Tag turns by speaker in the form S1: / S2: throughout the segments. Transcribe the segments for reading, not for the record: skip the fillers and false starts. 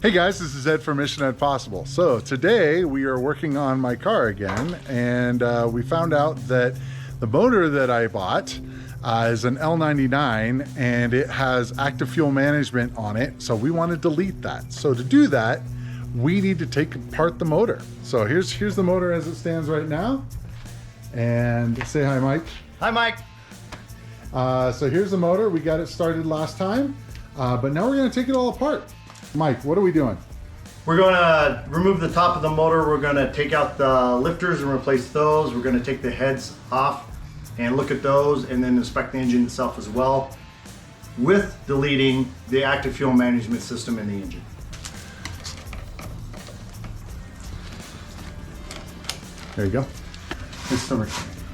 S1: Hey guys, this is Ed from Mission Ed Possible. So today we are working on my car again, and we found out that the motor that I bought is an L99 and it has active fuel management on it. So we want to delete that. So to do that, we need to take apart the motor. So here's the motor as it stands right now. And say hi, Mike.
S2: Hi, Mike.
S1: So here's the motor. We got it started last time, but now we're going to take it all apart. Mike, what are we doing?
S2: We're going to remove the top of the motor. We're going to take out the lifters and replace those. We're going to take the heads off and look at those, and then inspect the engine itself as well, with deleting the active fuel management system in the engine.
S1: There you go.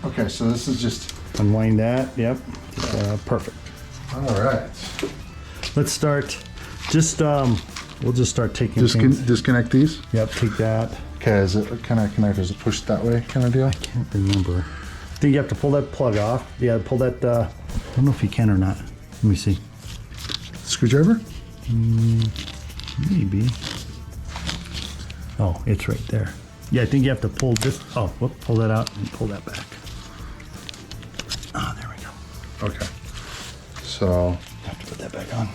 S1: Okay, so this is just
S3: Unwind that, yep. Perfect.
S1: all right.
S3: Let's start, we'll just start taking things.
S1: Disconnect these.
S3: Yep, take that.
S1: Okay, is it kind of connect? Is it pushed that way kind of deal?
S3: I can't remember. I think you have to pull that plug off. Yeah, pull that, I don't know if you can or not. Let me see.
S1: Screwdriver?
S3: Maybe. Oh, it's right there. Yeah, I think you have to pull this, oh, whoop, pull that out and pull that back. Ah, there we go.
S1: Okay. So
S3: Have to put that back on.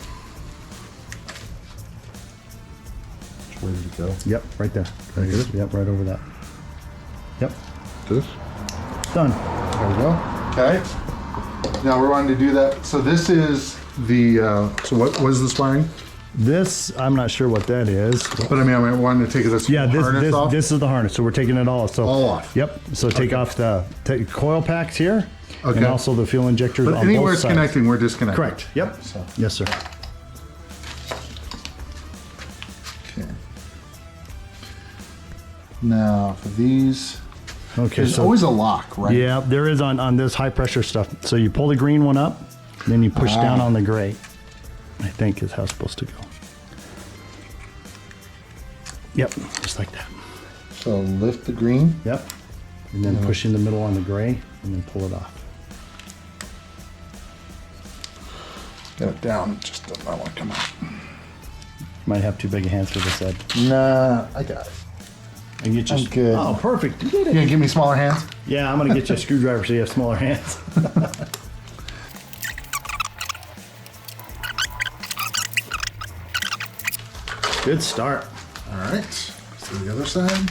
S1: where did it go?
S3: Yep, right there.
S1: Right here?
S3: Yep, right over that. Yep,
S1: This.
S3: done.
S1: There we go. Okay. Now we're wanting to do that. So this is the. So what was this wiring?
S3: This, I'm not sure what that is.
S1: But I mean, I wanted to take this harness off.
S3: This is the harness, so we're taking it all. So
S1: All off.
S3: Yep. So take off the coil packs here,
S1: Okay.
S3: and also the fuel injectors
S1: But
S3: on
S1: anywhere
S3: both
S1: it's
S3: sides.
S1: connecting, we're disconnecting.
S3: Correct. Yep.
S1: So.
S3: Yes, sir.
S1: Okay. Now for these,
S3: Okay.
S1: there's
S3: So
S1: always a lock, right?
S3: yeah, there is on this high pressure stuff. So you pull the green one up, then you push down on the gray. I think is how it's supposed to go. Yep, just like that.
S1: So lift the green.
S3: Yep. And then push in the middle on the gray, and then pull it off.
S1: Get it down. Just does not want to come out.
S3: Might have too big a hands for this side.
S1: Nah, I got it.
S3: And you just,
S1: I'm good.
S3: oh, perfect. You did
S1: You
S3: it.
S1: gonna give me smaller hands?
S3: Yeah, I'm gonna get you a screwdriver so you have smaller hands. Good start.
S1: All right. Let's do the other side.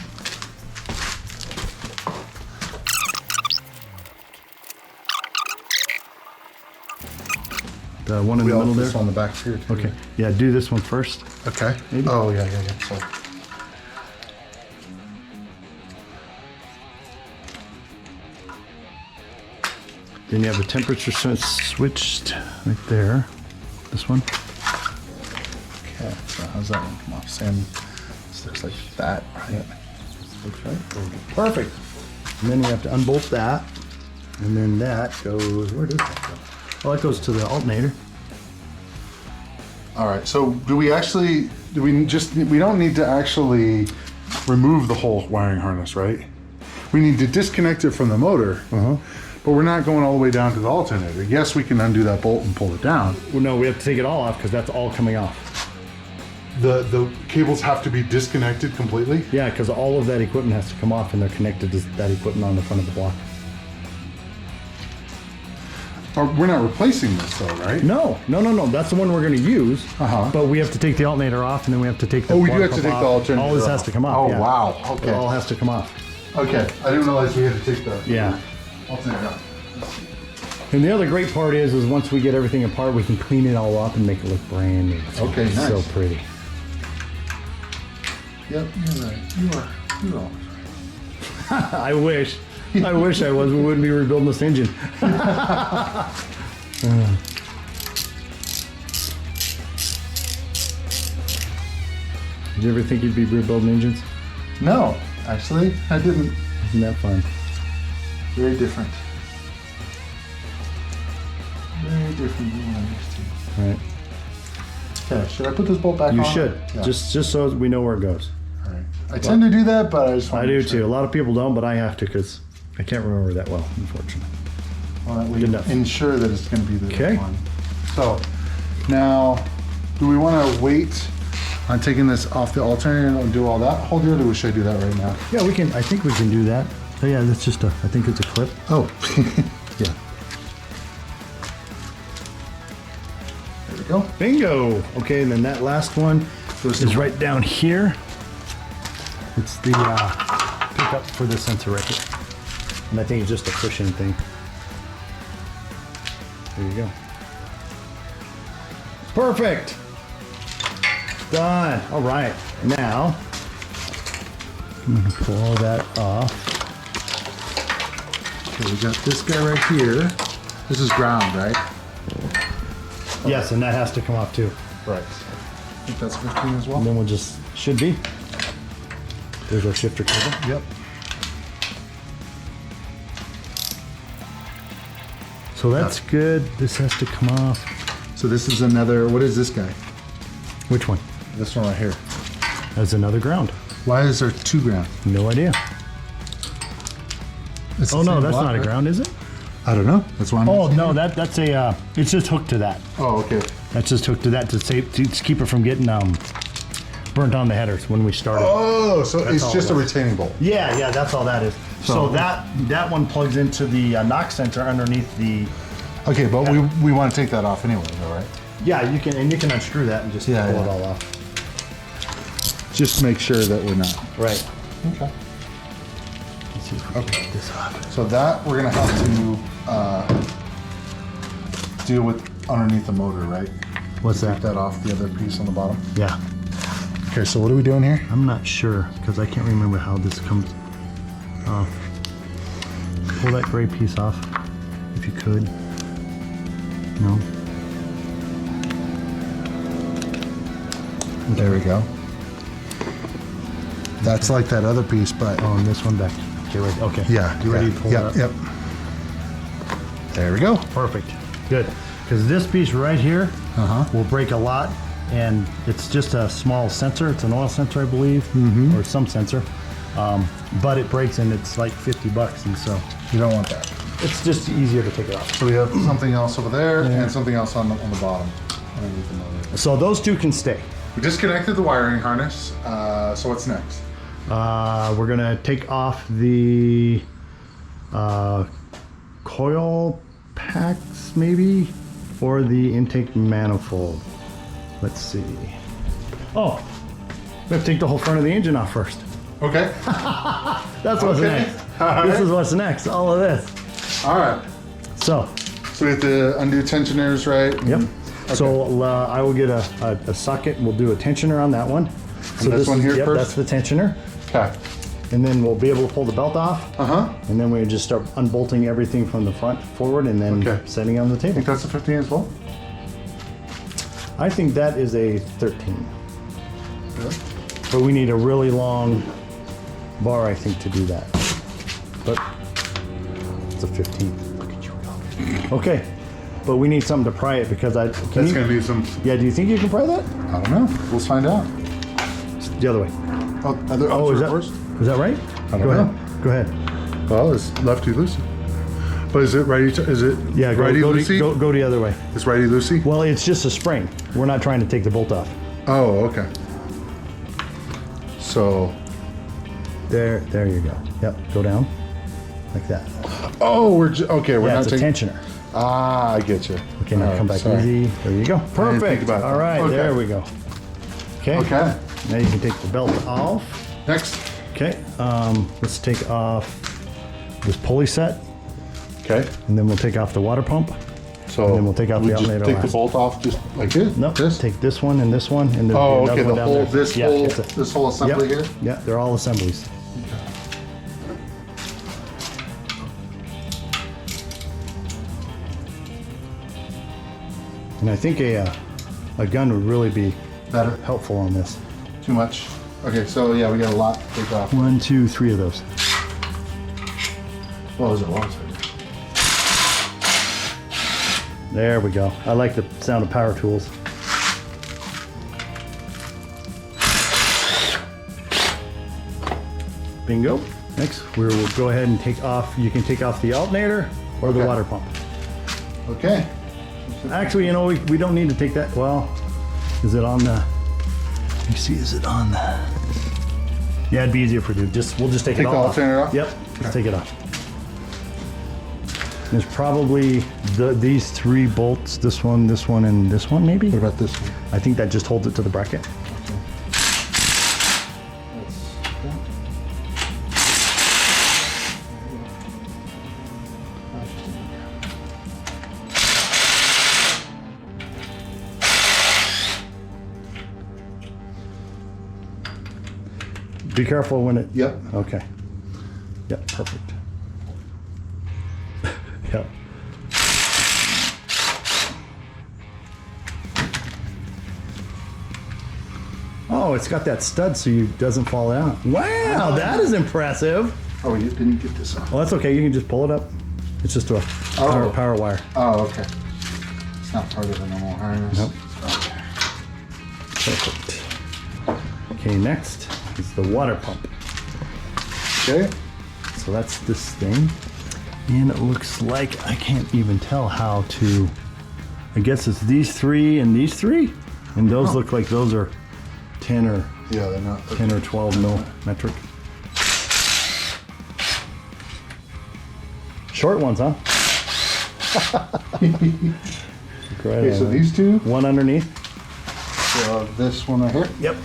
S3: The one in
S1: We
S3: the
S1: all
S3: middle
S1: put
S3: there.
S1: this on the back here. Too.
S3: Okay. Yeah, do this one first.
S1: Okay.
S3: Maybe.
S1: Oh yeah. So
S3: Then you have the temperature switched right there. This one.
S1: okay. So how's that one come off? Same. This looks like that, right?
S3: Looks right. Perfect. And then we have to unbolt that. And then that goes, where does that go? Oh, that goes to the alternator.
S1: All right. So do we don't need to actually remove the whole wiring harness, right? We need to disconnect it from the motor. But we're not going all the way down to the alternator. Yes, we can undo that bolt and pull it down.
S3: Well, no, we have to take it all off because that's all coming off.
S1: The cables have to be disconnected completely.
S3: Yeah, because all of that equipment has to come off and they're connected to that equipment on the front of the block.
S1: We're not replacing this though, right?
S3: No. That's the one we're going to use. But we have to take the alternator off and then we have to take the
S1: Oh, we do
S3: block
S1: have to take
S3: off.
S1: the alternator
S3: All this
S1: off.
S3: has to come off.
S1: Oh,
S3: yeah.
S1: wow. Okay.
S3: It all has to come off.
S1: Okay. I didn't realize we had to take the
S3: Yeah.
S1: alternator off.
S3: And the other great part is once we get everything apart, we can clean it all up and make it look brand new.
S1: Okay,
S3: It's
S1: nice.
S3: so pretty.
S1: Yep, you're right. You're all right.
S3: I wish I was. We wouldn't be rebuilding this engine. Did you ever think you'd be rebuilding engines?
S1: No, actually, I didn't.
S3: Isn't that fun?
S1: Very different. Very different than what I'm used to.
S3: Right.
S1: Okay, should I put this bolt back on?
S3: You should.
S1: Yeah.
S3: Just so we know where it goes.
S1: All right. I tend to do that, but I just want
S3: I
S1: to
S3: do
S1: make sure.
S3: too. A lot of people don't, but I have to because I can't remember that well, unfortunately.
S1: Well, that we
S3: Good enough.
S1: ensure that it's going to be the
S3: Okay.
S1: one. So now, do we want to wait on taking this off the alternator and undo all that whole deal, or should I do that right now?
S3: Yeah, we can. I think we can do that. Oh yeah, that's just a. I think it's a clip.
S1: Oh, yeah. There we go.
S3: Bingo. Okay, and then that last one is right down here. It's the pickup for the sensor right here, and I think it's just a push-in thing. There you go. Perfect. Done. All right. Now I'm gonna pull all that off.
S1: Okay, we got this guy right here. This is ground, right?
S3: Yes, and that has to come off too.
S1: Right. I think that's 15 as well.
S3: And then we'll just should be. There's our shifter cable.
S1: Yep.
S3: So that's good. This has to come off.
S1: So this is another, what is this guy?
S3: Which one?
S1: This one right here.
S3: That's another ground.
S1: Why is there 2 ground?
S3: No idea.
S1: It's the
S3: Oh no,
S1: same
S3: that's
S1: block,
S3: not a
S1: right?
S3: ground, is it?
S1: I don't know. That's why I'm
S3: Oh
S1: asking
S3: no,
S1: you.
S3: that's a. It's just hooked to that.
S1: Oh, okay.
S3: That's just hooked to that to save to keep it from getting burnt on the headers when we start it.
S1: Oh, so
S3: That's
S1: it's
S3: all
S1: just
S3: it
S1: a
S3: was.
S1: retaining bolt.
S3: Yeah, that's all that is. So that one plugs into the knock sensor underneath the.
S1: Okay, but we want to take that off anyway, though, right?
S3: Yeah, you can unscrew that and just pull
S1: Yeah,
S3: it
S1: yeah.
S3: all off.
S1: Just make sure that we're not.
S3: Right.
S1: Okay.
S3: Let's see if we can get this off.
S1: So that we're gonna have to deal with underneath the motor, right?
S3: What's
S1: Take
S3: that?
S1: that off the other piece on the bottom.
S3: Yeah.
S1: Okay, so what are we doing here?
S3: I'm not sure because I can't remember how this comes. Pull that gray piece off, if you could. No.
S1: There we go. That's like that other piece, but
S3: Oh, and this one back. Okay, right. Okay.
S1: yeah.
S3: You ready
S1: yeah,
S3: to pull
S1: yep,
S3: it up?
S1: Yep. There we go.
S3: Perfect. Good. Because this piece right here will break a lot, and it's just a small sensor. It's an oil sensor, I believe, or some sensor. But it breaks, and it's like $50, and so
S1: You don't want that.
S3: it's just easier to take it off.
S1: So we have something else over there and something else on the bottom underneath the motor.
S3: So those two can stay.
S1: We disconnected the wiring harness. So what's next?
S3: We're gonna take off the coil packs, maybe, or the intake manifold. Let's see. Oh, we have to take the whole front of the engine off first.
S1: Okay.
S3: That's what's
S1: Okay.
S3: next. This is what's next. All of this.
S1: All right.
S3: So,
S1: So we have to undo tensioners, right?
S3: yep.
S1: Okay.
S3: So I will get a socket, and we'll do a tensioner on that one. So
S1: this one here
S3: yep,
S1: first?
S3: that's the tensioner.
S1: Okay.
S3: And then we'll be able to pull the belt off.
S1: Uh-huh.
S3: And then we just start unbolting everything from the front forward and then
S1: Okay.
S3: setting on the
S1: I
S3: table.
S1: think that's a 15 as well.
S3: I think that is a 13.
S1: Really?
S3: But we need a really long bar, I think, to do that. But it's a 15. Look at you go. Okay. But we need something to pry it because I... Can
S1: That's
S3: you,
S1: going to be some,
S3: yeah, do you think you can pry that?
S1: I don't know. We'll find out.
S3: The other way.
S1: Oh,
S3: Is that,
S1: first?
S3: is that right?
S1: I don't
S3: Go
S1: know.
S3: ahead. Go ahead.
S1: Well, it's lefty loosey. But is it righty? Is it
S3: Yeah,
S1: righty loosey?
S3: go the other way.
S1: It's righty loosey?
S3: Well, it's just a spring. We're not trying to take the bolt off.
S1: Oh, okay. So,
S3: There you go. Yep, go down. Like that.
S1: oh, okay. We're
S3: Yeah,
S1: not
S3: it's a
S1: taking.
S3: tensioner.
S1: Ah, I get you.
S3: Okay, now
S1: All right,
S3: come back
S1: sorry.
S3: easy. There you go.
S1: think
S3: Perfect.
S1: about
S3: All
S1: that.
S3: right,
S1: Okay.
S3: there we go. Okay.
S1: Okay.
S3: Now you can take the belt off.
S1: Next.
S3: Okay. Let's take off this pulley set,
S1: Okay.
S3: and then we'll take off the water pump.
S1: So
S3: And then we'll take out
S1: we
S3: the
S1: just
S3: alternator
S1: take
S3: last.
S1: the bolt off just like this.
S3: Nope.
S1: This.
S3: Take this one and this one, and then
S1: Oh,
S3: another
S1: okay.
S3: one
S1: The
S3: down
S1: whole
S3: there. Yeah, it's a-
S1: this whole assembly
S3: Yep.
S1: here.
S3: Yeah, they're all assemblies. And I think a gun would really be
S1: Better.
S3: helpful on this.
S1: Too much. Okay. So yeah, we got a lot to take off.
S3: 1, 2, 3 of those.
S1: Well, is it long side?
S3: There we go. I like the sound of power tools. Bingo. Next, we will go ahead and take off. You can take off the alternator or the
S1: Okay.
S3: water pump.
S1: Okay.
S3: Actually, you know, we don't need to take that. Well, is it on the... see, is it on? Yeah, it'd be easier if we do. We'll just take it
S1: Take the
S3: all off.
S1: alternator off?
S3: Yep, let's take it off. There's probably these 3 bolts, this one, and this one, maybe?
S1: What about this one?
S3: I think that just holds it to the bracket. Be careful when it...
S1: Yep.
S3: Okay. Yep, perfect. Yep. Oh, it's got that stud so it doesn't fall out. Wow, that is impressive.
S1: Oh, you didn't get this off.
S3: Well, that's okay. You can just pull it up. It's just a power wire.
S1: Oh, okay. It's not part of the normal harness.
S3: Nope.
S1: Okay.
S3: Perfect. Okay, next is the water pump.
S1: Okay.
S3: So that's this thing. And it looks like I can't even tell how to... I guess it's these 3 and these 3. And those look like those are 10 or
S1: Yeah, they're not.
S3: 10 or 12 mil metric. Short ones, huh?
S1: Okay, so these 2.
S3: One underneath.
S1: So this one right here.
S3: Yep.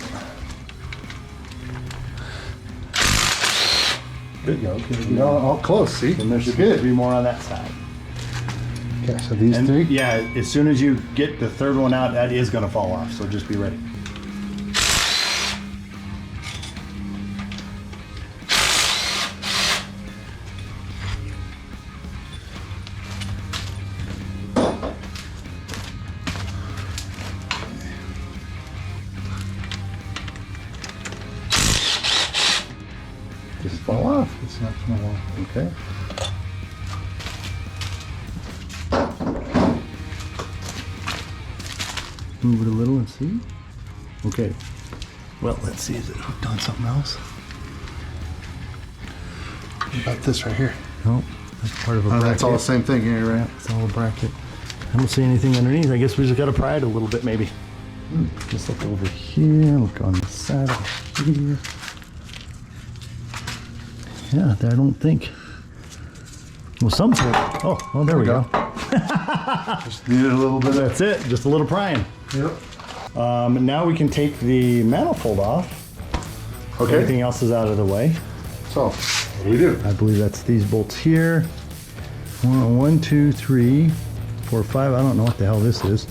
S1: Good go. You're all close. See,
S3: And there's
S1: you're good.
S3: 3 more on that side.
S1: Okay, so these
S3: And
S1: 3.
S3: yeah, as soon as you get the 3rd one out, that is going to fall off. So just be ready. Just fall off.
S1: It's not gonna work.
S3: Okay. Move it a little and see. Okay. Well, let's see. Is it hooked on something else?
S1: What about this right here?
S3: Nope. That's part of a
S1: Oh,
S3: bracket.
S1: that's all the same thing here, right?
S3: It's all a bracket. I don't see anything underneath. I guess we just got to pry it a little bit, maybe. Just look over here. Look on the side over here. Yeah, I don't think. Well, some sort. Oh, well, there we go.
S1: Just needed a little bit of.
S3: That's it. Just a little prying.
S1: Yep.
S3: Now we can take the manifold off.
S1: Okay.
S3: Everything else is out of the way.
S1: So, what do we do?
S3: I believe that's these bolts here. 1, 2, 3, 4, 5. I don't know what the hell this is.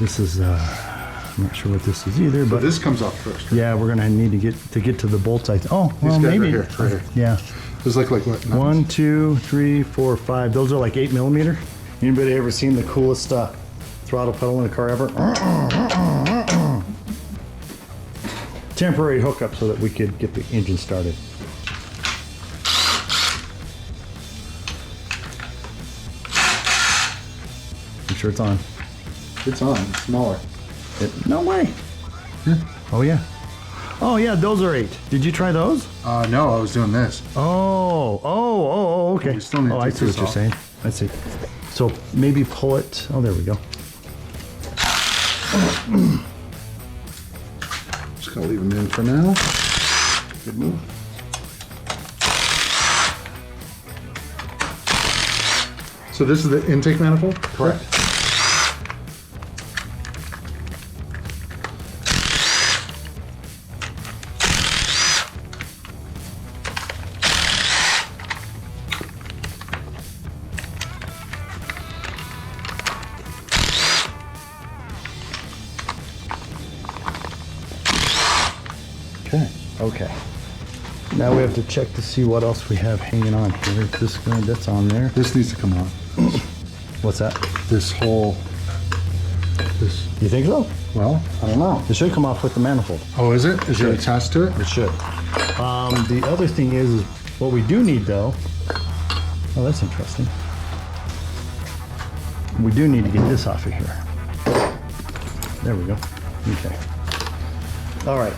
S3: This is, I'm not sure what this is either,
S1: But
S3: but
S1: this comes off first. Right?
S3: yeah, we're gonna need to get to the bolts. Oh,
S1: These
S3: well,
S1: guys
S3: maybe.
S1: right here.
S3: Yeah.
S1: It's like what?
S3: 1, 2, 3, 4, 5. Those are like 8 millimeter. Anybody ever seen the coolest throttle pedal in a car ever? Temporary hookup so that we could get the engine started. I'm sure it's on.
S1: It's on. It's smaller.
S3: No way.
S1: Yeah.
S3: Oh yeah. Oh yeah, those are 8. Did you try those?
S1: No, I was doing this.
S3: Oh, okay.
S1: We still need to
S3: I
S1: take
S3: see what
S1: this
S3: you're
S1: off.
S3: saying. I see. So maybe pull it. Oh, there we go.
S1: Just gonna leave them in for now. Good move. So this is the intake manifold?
S3: Correct.
S1: Okay.
S3: Okay. Now we have to check to see what else we have hanging on here. That's on there.
S1: This needs to come on.
S3: What's that?
S1: This whole, this,
S3: You think so?
S1: well, I don't know.
S3: It should come off with the manifold.
S1: Oh, is it? Is it
S3: Should.
S1: attached to it?
S3: It should. The other thing is what we do need though. Oh, that's interesting. We do need to get this off of here. There we go. Okay. All right.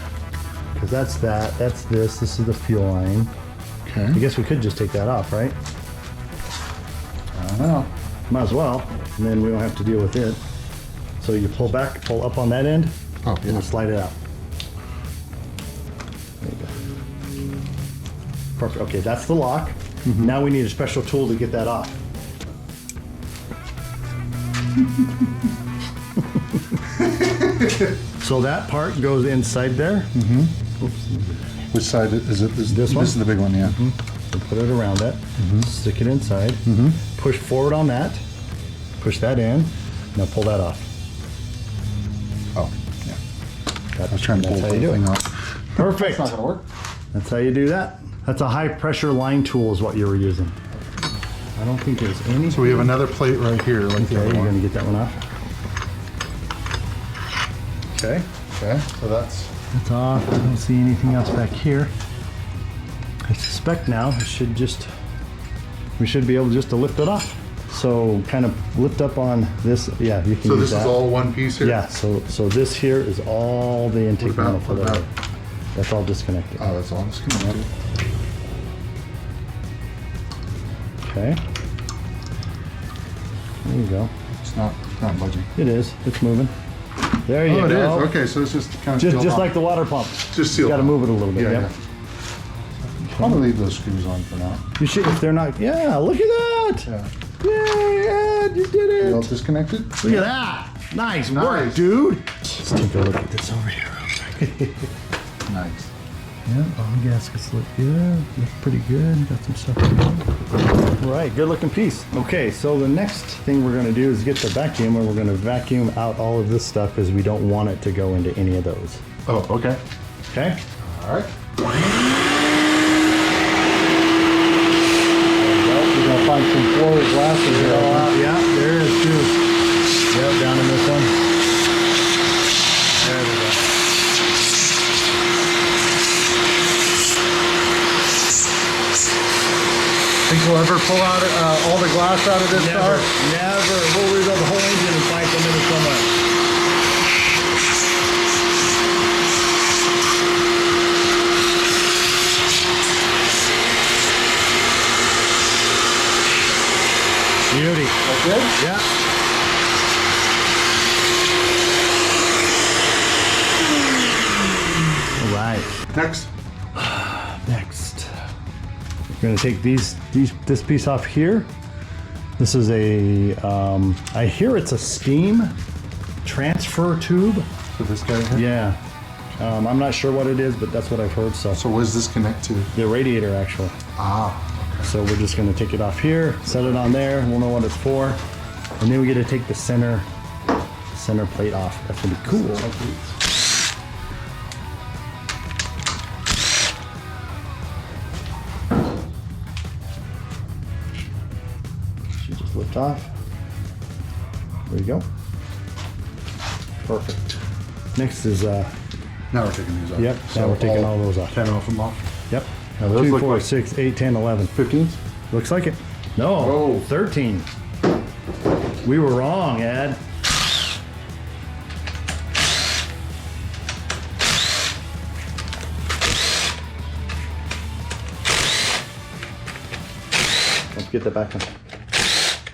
S3: Because that's that. That's this. This is the fuel line. I
S1: Okay.
S3: guess we could just take that off, right?
S1: I don't know.
S3: Might as well. And then we don't have to deal with it. So you pull back, pull up on that end,
S1: Oh,
S3: and then slide it out. There you go. Perfect. Okay, that's the lock. Now we need a special tool to get that off. So that part goes inside there. Oops.
S1: Which side is it?
S3: This one?
S1: This is the big one, yeah.
S3: So put it around it, stick it inside, push forward on that, push that in, now pull that off.
S1: Oh, yeah.
S3: That,
S1: I was trying to pull
S3: that's
S1: the
S3: how you do
S1: thing
S3: it.
S1: off.
S3: Perfect.
S1: It's not gonna work.
S3: That's how you do that. That's a high pressure line tool is what you were using. I don't think there's any.
S1: So we have another plate right here. Like
S3: Okay, you're gonna get that one off. Okay.
S1: Okay, so that's
S3: off. I don't see anything else back here. I suspect now we should be able just to lift it off. So kind of lift up on this. Yeah, you can
S1: so.
S3: use
S1: This
S3: that.
S1: is all one piece here.
S3: Yeah. So this here is all the intake manifold.
S1: what about-
S3: That's all disconnected.
S1: Oh, that's all disconnected.
S3: Okay. There you go.
S1: It's not budging.
S3: It is. It's moving. There you
S1: Oh, it is.
S3: go.
S1: Okay, so it's just kind of
S3: Just like the water pump.
S1: Just sealed
S3: Got to
S1: off.
S3: move it a little bit.
S1: Yeah,
S3: Yep.
S1: yeah. I'm gonna leave those screws on for now.
S3: You should, if they're not. Yeah. Look at that.
S1: Yeah.
S3: Yay, Ed, you did
S1: You all
S3: it.
S1: disconnected?
S3: Look at that. Nice work,
S1: Nice.
S3: dude. Let's take a look at this over here.
S1: Nice.
S3: Yeah, all the gaskets look good. Look pretty good. Got some stuff. All right, good looking piece. Okay, so the next thing we're gonna do is get the vacuum, and we're gonna vacuum out all of this stuff because we don't want it to go into any of those.
S1: Oh, okay.
S3: Okay.
S1: All right.
S3: We're gonna find some floor glass in here. Yeah, there is too. Yep, down in this one. There we go.
S1: Think we'll ever pull out all the glass out of this car?
S3: Never. We'll rebuild the whole engine and find them in it somewhere. Beauty.
S1: That's good?
S3: Yeah. All right.
S1: Next.
S3: Next, we're going to take this piece off here. This is a, I hear it's a steam transfer tube.
S1: So this guy here?
S3: Yeah. I'm not sure what it is, but that's what I've heard. So
S1: So what does this connect to?
S3: the radiator actually.
S1: Ah.
S3: So we're just going to take it off here, set it on there. We'll know what it's for, and then we get to take the center plate off. That's gonna be cool. Should just lift off. There you go. Perfect. Next is
S1: Now we're taking these off.
S3: yep. Now we're taking all those off.
S1: 10 of them off.
S3: Yep.
S1: Now those
S3: 2,
S1: look
S3: 4,
S1: like
S3: 6, 8, 10, 11.
S1: 15s?
S3: Looks like it. No,
S1: Oh.
S3: 13. We were wrong, Ed. Let's get that back on.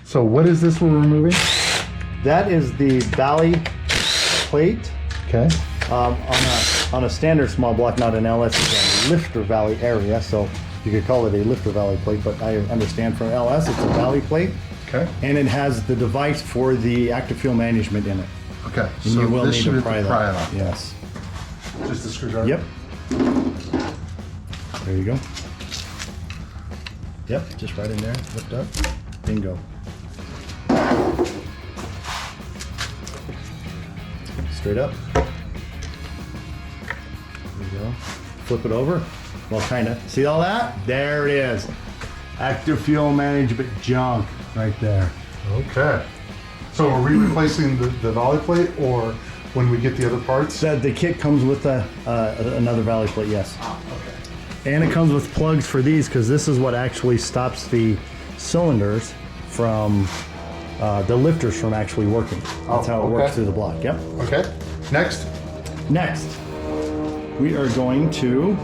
S1: So what is this we're removing?
S3: That is the valley plate.
S1: Okay.
S3: On a standard small block, not an LS, it's a lifter valley area, so you could call it a lifter valley plate, but I understand for LS it's a valley plate,
S1: Okay.
S3: and it has the device for the active fuel management in it.
S1: Okay.
S3: And
S1: So
S3: you will
S1: this
S3: need
S1: should
S3: to
S1: be
S3: pry
S1: the
S3: that.
S1: it off.
S3: Yes.
S1: Just the screwdriver?
S3: Yep. There you go. Yep, just right in there, lift up, bingo. Straight up. There you go. Flip it over. Well, kinda. See all that? There it is. Active fuel management junk right there.
S1: Okay. So are we replacing the valley plate, or when we get the other parts?
S3: The kit comes with another valley plate, yes.
S1: Okay.
S3: And it comes with plugs for these because this is what actually stops the cylinders from, the lifters from actually working. That's how it works
S1: okay.
S3: through the block. Yep.
S1: Okay. Next.
S3: Next, we are going to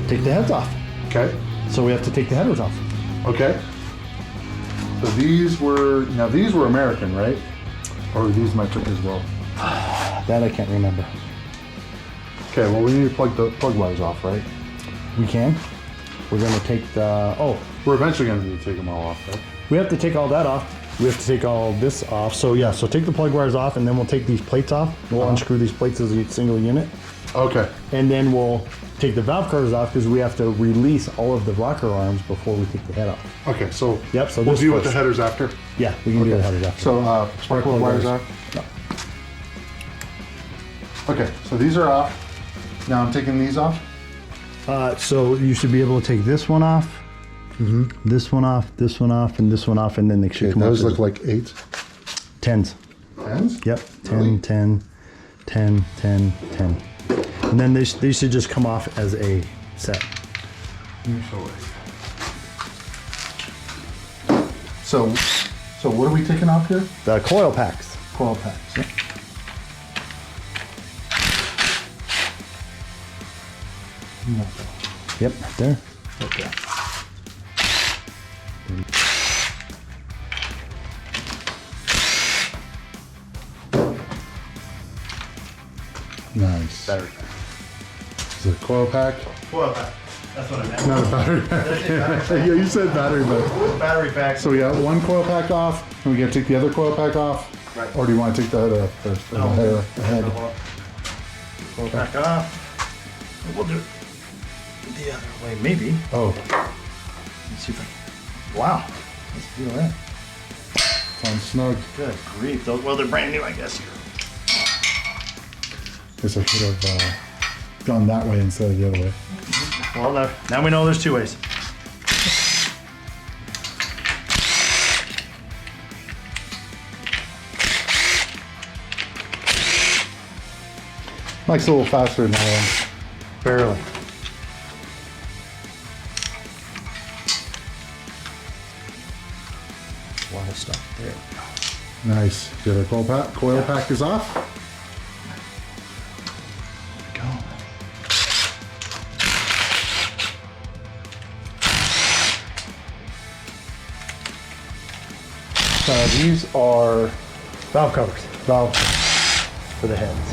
S3: take the heads off.
S1: Okay.
S3: So we have to take the headers off.
S1: Okay. So these were American, right? Or are these metric as well?
S3: That I can't remember.
S1: Okay, well we need to plug the plug wires off, right?
S3: We can. We're gonna take the,
S1: We're eventually gonna need to take them all off, right?
S3: we have to take all that off. We have to take all this off. So yeah, so take the plug wires off and then we'll take these plates off. We'll unscrew these plates as a single unit.
S1: Okay.
S3: And then we'll take the valve covers off because we have to release all of the rocker arms before we take the head off.
S1: Okay, so
S3: Yep, so
S1: we'll
S3: this
S1: deal with the
S3: first.
S1: headers after.
S3: Yeah, we can do the headers after.
S1: So spark plug wires off. Okay, so these are off. Now I'm taking these off.
S3: So you should be able to take this one off, this one off, this one off, and this one off, and then they should
S1: Okay,
S3: come off.
S1: those look like 8s.
S3: 10s.
S1: 10s?
S3: Yep, 10,
S1: Really?
S3: 10, 10, 10, 10. And then they should just come off as a set.
S1: So what are we taking off here?
S3: The coil packs.
S1: Coil packs.
S3: Yep. Yep, right there.
S1: Okay. Nice.
S2: Battery.
S1: Is it a coil pack?
S2: Well, that's what I meant.
S1: Not a battery pack. Yeah, you said battery pack.
S2: Battery pack.
S1: So we got one coil pack off, and we gotta take the other coil pack off?
S2: Right.
S1: Or do you want to take the head off first? Or the head?
S2: Pull it back off. We'll do it the other way, maybe.
S1: Oh,
S2: Let's see if I can. Wow. Let's feel that.
S1: sounds snug.
S2: Good grief. Well, they're brand new, I guess.
S1: Guess I should have gone that way instead of the other way.
S2: Well, now we know there's two ways.
S1: Mike's a little faster than I am.
S2: Barely. A lot of stuff there.
S1: Nice. The other coil pack is off.
S2: Go.
S1: These are
S3: Valve covers
S1: valve.
S3: for the heads.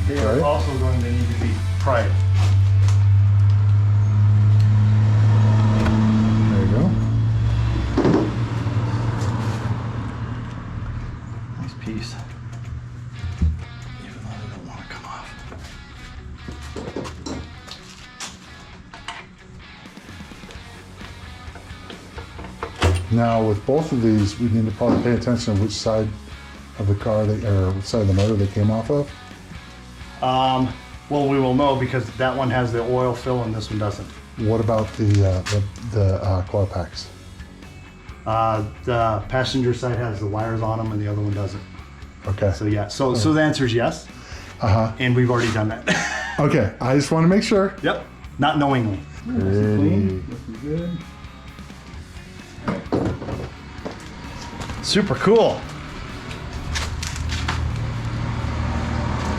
S2: They are
S1: Okay.
S2: also going to need to be pried.
S1: There you go.
S2: Nice piece. Even though they don't want to come off.
S1: Now with both of these, we need to probably pay attention to which side of the car or which side of the motor they came off of.
S2: Well, we will know because that one has the oil fill and this one doesn't.
S1: What about the coil packs?
S2: The passenger side has the wires on them and the other one doesn't.
S1: Okay.
S2: So yeah, so the answer is yes.
S1: Uh-huh.
S2: And we've already done that.
S1: Okay, I just want to make sure.
S2: Yep. Not knowingly.
S1: Pretty.
S2: Good. Super cool.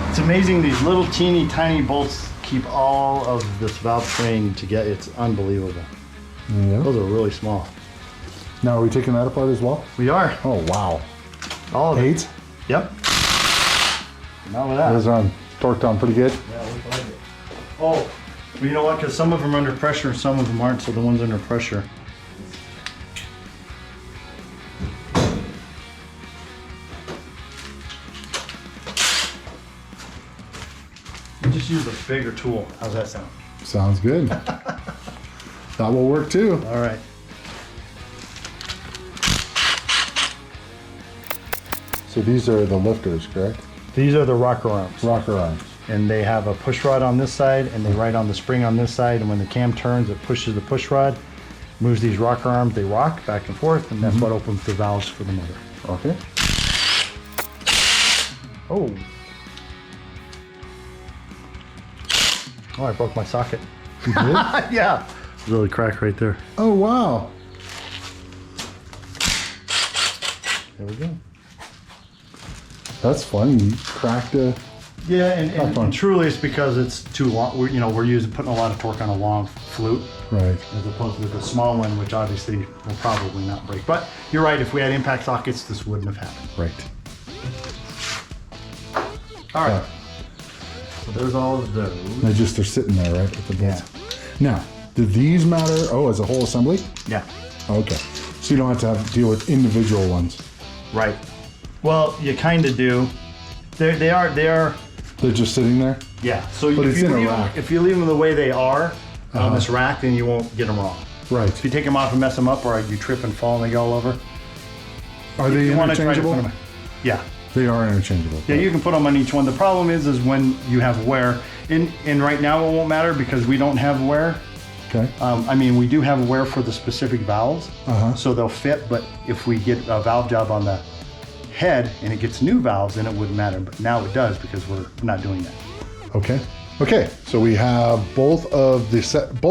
S2: It's amazing these little teeny tiny bolts keep all of this valve train together. It's unbelievable.
S1: Yeah.
S2: Those are really small.
S1: Now are we taking that apart as well?
S2: We are.
S1: Oh wow.
S2: All of it.
S1: 8?
S2: Yep. Not with that.
S1: Those are torqued on pretty good.
S2: Yeah, we like it. Oh, well, you know what? Because some of them are under pressure and some of them aren't. So the ones under pressure. You just use a bigger tool. How's that sound?
S1: Sounds good. That will work too.
S2: All right.
S1: So these are the lifters, correct?
S3: These are the rocker arms.
S1: Rocker arms.
S3: And they have a push rod on this side and they ride on the spring on this side, and when the cam turns it pushes the push rod, moves these rocker arms, they rock back and forth, and that's what opens the valves for the motor.
S1: Okay.
S3: Oh, I broke my socket.
S1: You did?
S3: Yeah, really crack right there.
S1: Oh wow.
S3: There we go.
S1: That's funny. You cracked a
S3: Yeah,
S1: Tough one.
S3: and truly it's because it's too long. We're putting a lot of torque on a long flute.
S1: Right.
S3: As opposed to the small one, which obviously will probably not break. But you're right, if we had impact sockets, this wouldn't have happened.
S1: Right.
S3: All right. So there's all of those.
S1: They're sitting there, right? With the bolts. Now, do these matter? Oh, as a whole assembly?
S3: Yeah.
S1: Okay. So you don't have to deal with individual ones.
S3: Right. Well, you kind of do. They are.
S1: They're just sitting there?
S3: Yeah. So
S1: But it's in a
S3: leave
S1: rack.
S3: if you leave them the way they are on this rack, then you won't get them wrong.
S1: Right.
S3: If you take them off and mess them up, or you trip and fall and they go all over.
S1: Are they
S3: you wanna try to put
S1: interchangeable?
S3: them- Yeah.
S1: They are interchangeable.
S3: Yeah, you can put them on each one. The problem is when you have wear. And right now it won't matter because we don't have wear.
S1: Okay.
S3: We do have wear for the specific valves, so they'll fit. But if we get a valve job on the head and it gets new valves, then it wouldn't matter. But now it does because we're not doing that.
S1: Okay. Okay. So we have both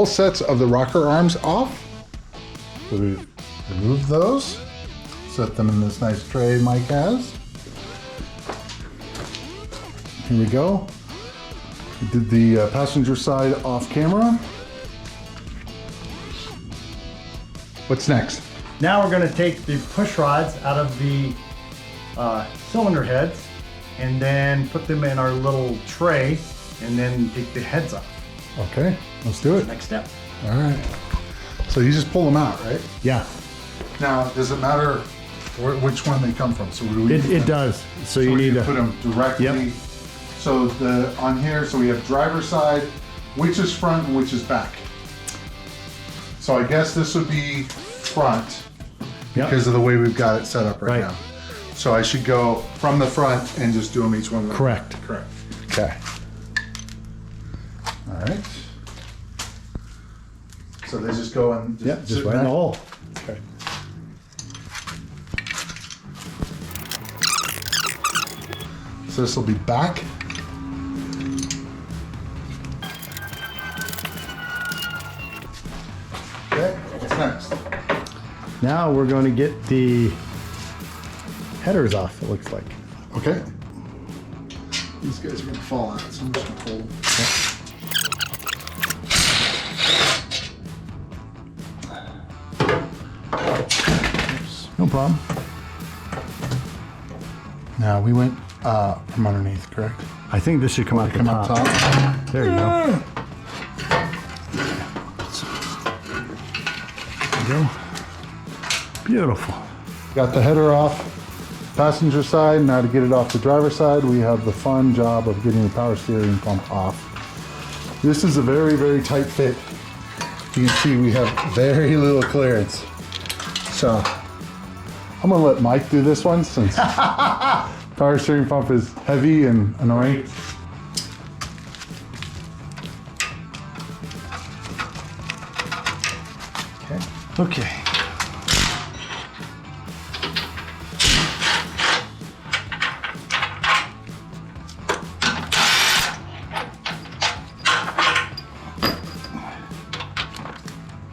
S1: sets of the rocker arms off. So we remove those. Set them in this nice tray Mike has. Here we go. We did the passenger side off camera. What's next?
S3: Now we're going to take the push rods out of the cylinder heads and then put them in our little tray and then take the heads off.
S1: Okay, let's do it.
S3: Next step.
S1: All right. So you just pull them out, right?
S3: Yeah,
S1: Now, does it matter which one they come from? So do we
S3: it does. So you
S1: we
S3: need
S1: put
S3: to.
S1: them directly.
S3: Yep.
S1: So on here, so we have driver's side, which is front and which is back. So I guess this would be front
S3: Yep.
S1: because of the way we've got it set up right
S3: Right.
S1: now. So I should go from the front and just do them each one.
S3: Correct.
S1: Correct. Okay. All right. So they just go and
S3: Yep, just
S1: sit
S3: right in the
S1: back?
S3: hole.
S1: Okay. So this will be back. Okay, what's next?
S3: Now we're going to get the headers off, it looks like.
S1: Okay. These guys are gonna fall out, so I'm just gonna hold them.
S3: No problem.
S1: Now we went from underneath, correct?
S3: I think this should come out the
S1: Come up
S3: top.
S1: top.
S3: There you go. There you go. Beautiful.
S1: Got the header off passenger side. Now to get it off the driver's side, we have the fun job of getting the power steering pump off. This is a very, very tight fit. You can see we have very little clearance. So I'm gonna let Mike do this one since power steering pump is heavy and annoying.
S3: Okay.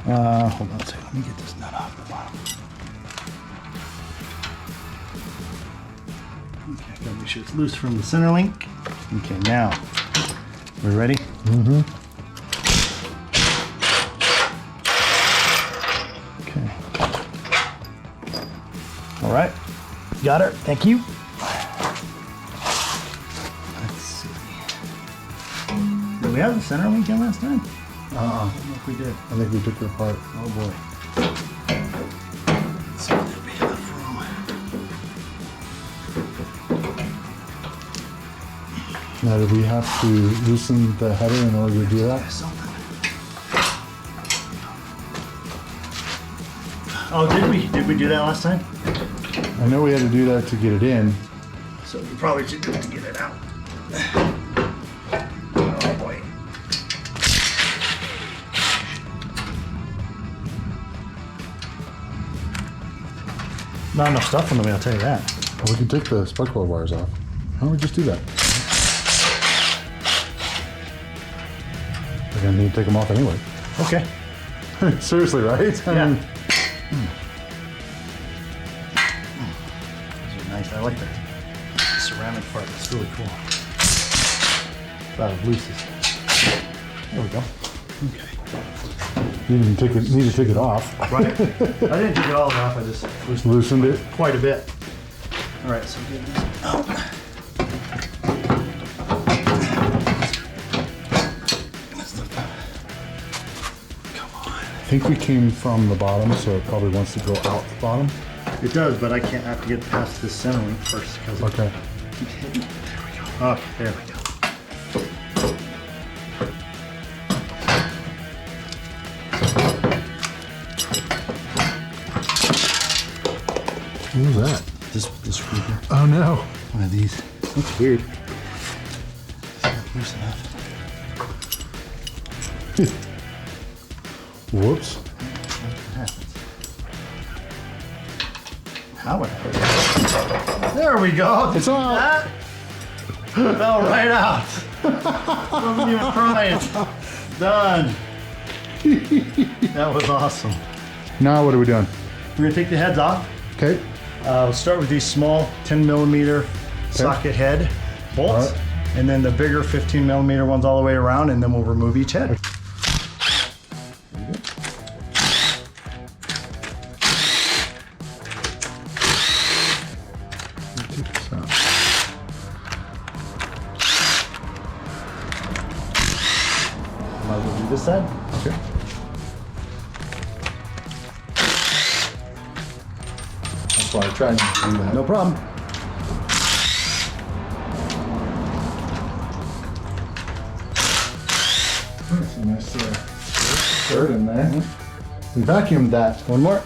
S3: Hold on a second. Let me get this nut off the bottom. Okay, gotta make sure it's loose from the center link. Okay, now we ready? Okay. All right. Got her. Thank you. Let's see. Did we have the center link in last time? I don't know if we did.
S1: I think we took it apart.
S3: Oh boy. Let's see if there'll be enough room.
S1: Now, do we have to loosen the header in order to do that?
S3: Something. Oh, did we? Did we do that last time?
S1: I know we had to do that to get it in.
S3: So we probably should do it to get it out. Oh boy. Not enough stuff on them, I'll tell you that.
S1: Well, we can take the spark plug wires off. Why don't we just do that? We're gonna need to take them off anyway.
S3: Okay.
S1: Seriously, right?
S3: Yeah. These are nice. I like the ceramic part. It's really cool. Thought it looses. There we go.
S1: Okay. You didn't need to take it off.
S2: Right. I didn't take it all off. I just
S1: Loosened it.
S2: quite a bit. All right, so get this out.
S1: I think we came from the bottom, so it probably wants to go out the bottom.
S2: It does, but I can't have to get past this centering first because
S1: Okay.
S2: it keeps hitting. There we go. Okay, there we go.
S1: What was that?
S3: This right here.
S1: Oh no.
S3: One of these. That's weird. Loose enough.
S1: Whoops.
S2: How would I? There we go.
S1: It's on.
S2: That fell right out. Wasn't even trying. Done. That was awesome.
S1: Now what are we doing?
S2: We're gonna take the heads off.
S1: Okay.
S2: We'll start with these small 10mm socket head bolts,
S1: All right.
S2: and then the bigger 15mm ones all the way around, and then we'll remove each head. Might as well do this side.
S1: Okay. That's why I tried to do that.
S2: No problem.
S1: That's a nice dirt in there. We vacuumed that.
S2: One more.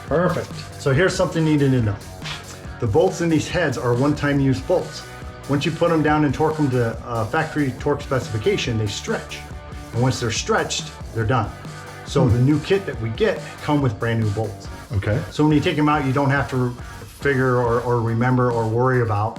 S2: Perfect. So here's something you need to know. The bolts in these heads are one-time use bolts. Once you put them down and torque them to factory torque specification, they stretch. And once they're stretched, they're done. So the new kit that we get come with brand new bolts.
S1: Okay.
S2: So when you take them out, you don't have to figure or remember or worry about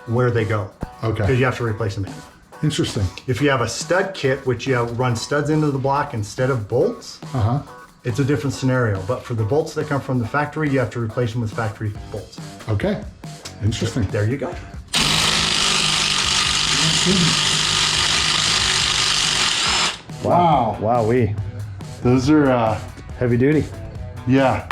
S2: where they go.
S1: Okay.
S2: Because you have to replace them anyway.
S1: Interesting.
S2: If you have a stud kit, which you run studs into the block instead of bolts,
S1: Uh-huh.
S2: it's a different scenario. But for the bolts that come from the factory, you have to replace them with factory bolts.
S1: Okay. Interesting.
S2: There you go.
S1: Wow.
S3: Wowee.
S1: Those are,
S3: Heavy duty.
S1: yeah.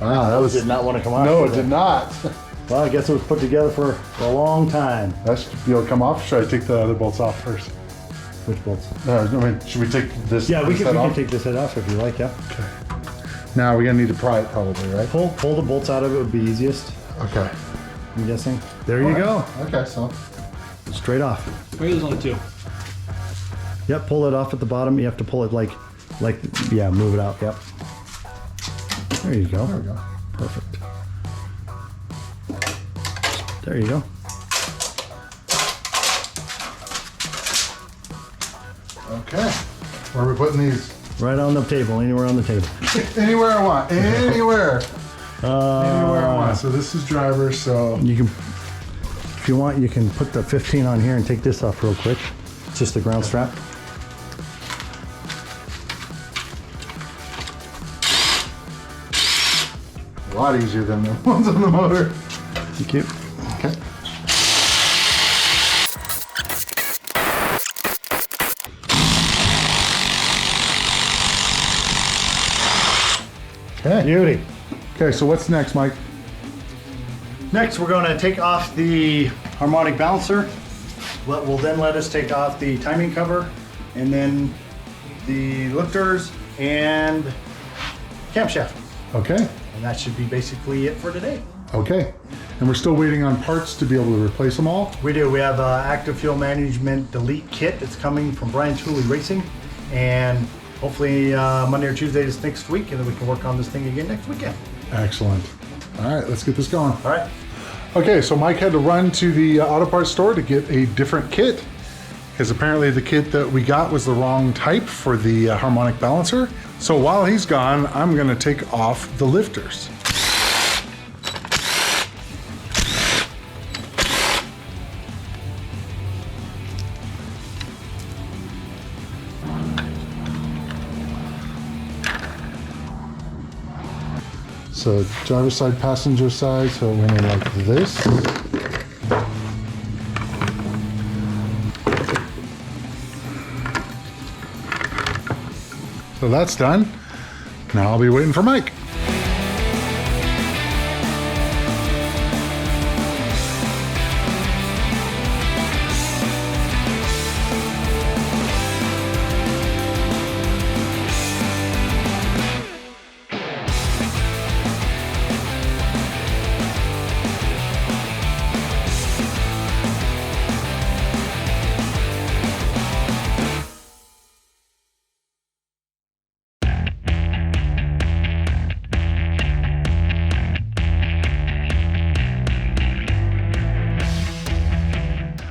S1: Wow, that was
S3: Did not want to come off.
S1: No, it did not.
S3: Well, I guess it was put together for a long time.
S1: That should be able to come off. Should I take the other bolts off first?
S3: Which bolts?
S1: I mean, should we take this?
S3: Yeah, we
S1: this
S3: can
S1: head off?
S3: take this head off if you like, yeah.
S1: Now we're gonna need to pry it probably, right?
S3: Pull the bolts out of it would be easiest,
S1: Okay.
S3: I'm guessing. There you go.
S1: Okay, so.
S3: Straight off.
S4: Wait, there's only two.
S3: Yep, pull it off at the bottom. You have to pull it like, yeah, move it out, yep. There you go.
S1: There we go.
S3: Perfect. There you go.
S1: Okay. Where are we putting these?
S3: Right on the table, anywhere on the table.
S1: Anywhere I want. Anywhere. Anywhere I want. So this is driver, so.
S3: You can, if you want, you can put the 15 on here and take this off real quick. It's just the ground strap.
S1: A lot easier than the ones on the motor.
S3: Thank you.
S1: Okay. Okay.
S3: Beauty.
S1: Okay, so what's next, Mike?
S2: Next, we're going to take off the harmonic balancer. What will then let us take off the timing cover, and then the lifters and camshaft.
S1: Okay.
S2: And that should be basically it for today.
S1: Okay. And we're still waiting on parts to be able to replace them all?
S2: We do. We have active fuel management delete kit that's coming from Brian Tooley Racing, and hopefully Monday or Tuesday this next week, and then we can work on this thing again next weekend.
S1: Excellent. All right, let's get this going.
S2: All right.
S1: Okay, so Mike had to run to the auto parts store to get a different kit because apparently the kit that we got was the wrong type for the harmonic balancer. So while he's gone, I'm gonna take off the lifters. So driver's side, passenger side, so it went in like this. So that's done. Now I'll be waiting for Mike.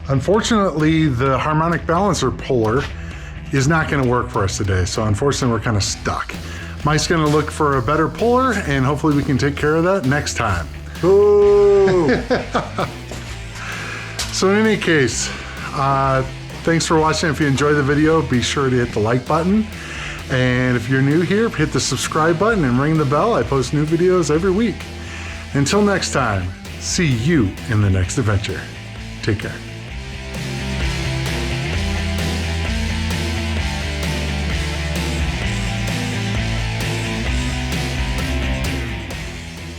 S1: Unfortunately, the Harmonic Balancer puller is not going to work for us today, so unfortunately we're kind of stuck. Mike's going to look for a better puller, and hopefully we can take care of that next time.
S3: Ooh.
S1: So in any case, thanks for watching. If you enjoyed the video, be sure to hit the like button. And if you're new here, hit the subscribe button and ring the bell. I post new videos every week. Until next time, see you in the next adventure. Take care.